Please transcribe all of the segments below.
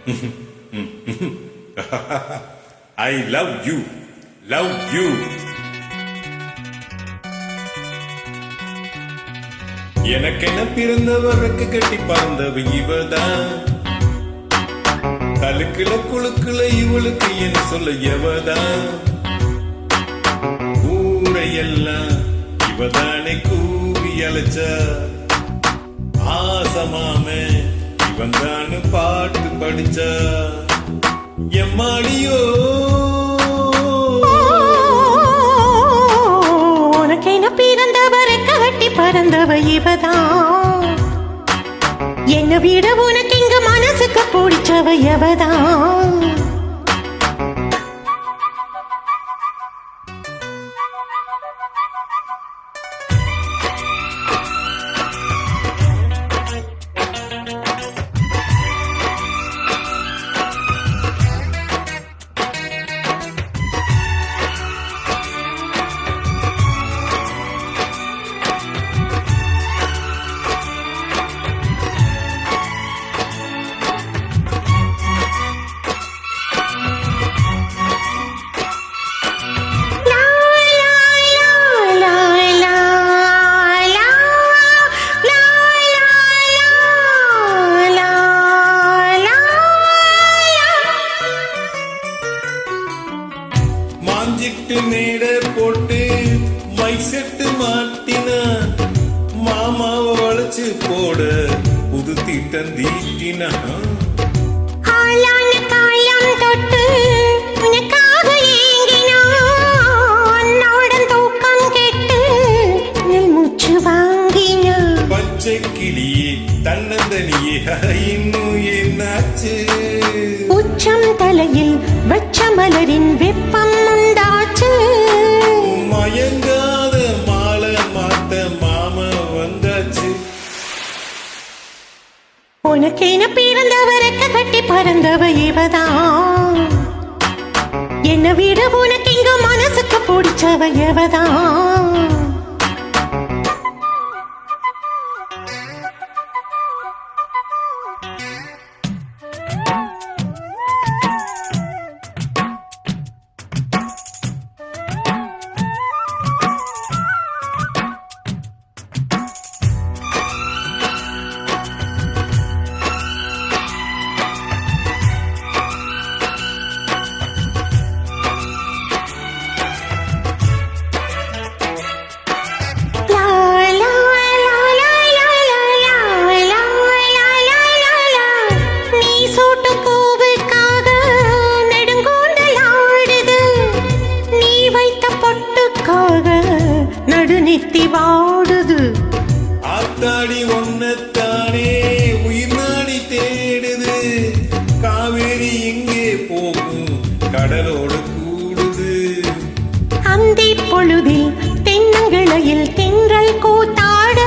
I love you, love you. எனக்கென பிறந்தவருக்கு கட்டி பறந்தவ இவதான். தலுக்குல குழுக்குல இவளுக்கு என்ன சொல்ல எவதான். ஊரையெல்லாம் இவதானே கூவி அழைச்சா. ஆசமாமே இவன் தானு பாட்டு படிச்சா. எம்மாடியோ உனக்கென பிறந்தவருக்கு கட்டி பறந்தவ இவதான். என்னை விட உனக்கு இங்க மனசுக்கு பிடிச்சவ எவதான். மாஞ்சிட்டு மேட போட்டு மைசெட்டு மாட்டினா. மாமாவை வளைச்சு போட புது தீட்டம் தீட்டினா. பச்சை கிளியே தன்னந்தனியே இன்னும் என்னாச்சு. உச்சம் தலையில் வச்ச மலரின் வெப்பம் உண்டாச்சு. மயங்காத மாலை மாத்த மாமா வந்தாச்சு. உனக்கென பிறந்தவருக்கு கட்டி பறந்தவ இவதான். என்னை விட உனக்கு இங்க மனசுக்கு பிடிச்சவ எவதான். நடுநித்தி வாடுது. ஆத்தாடி ஒன்னத்தானே உயிர் நாடி தேடுது. காவேரி எங்கே போகும் கடலோடு கூடுது. அந்தி பொழுதில் தென்னங்கிளையில் தென்றல் கூத்தாட.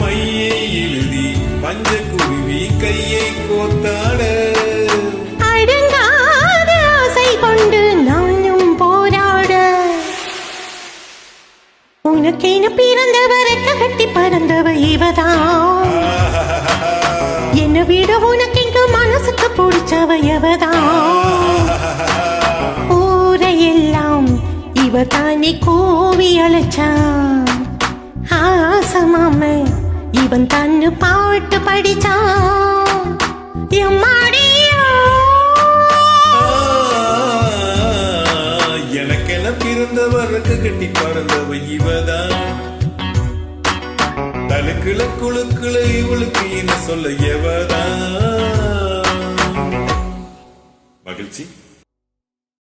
மையை எழுதி மஞ்ச குருவி கையை கோத்தாட. அடங்காத ஆசை கொண்டு நானும் போராட. உனக்கென பிறந்தவருக்கு கட்டி பறந்தவ இவதான். என்னை விட உனக்கு இங்க மனசுக்கு பிடிச்சவ எவதான். ஊரையெல்லாம் இவ தானே கூவி அழைச்சான். ஆசமாம இவன் தன்னு பாட்டு படிச்சான். எனக்கென பிறந்தவருக்கு கட்டி பறந்தவ இவதான். தலுக்குல குழுக்குல இவளுக்கு என்ன சொல்ல எவதான். மகிழ்ச்சி.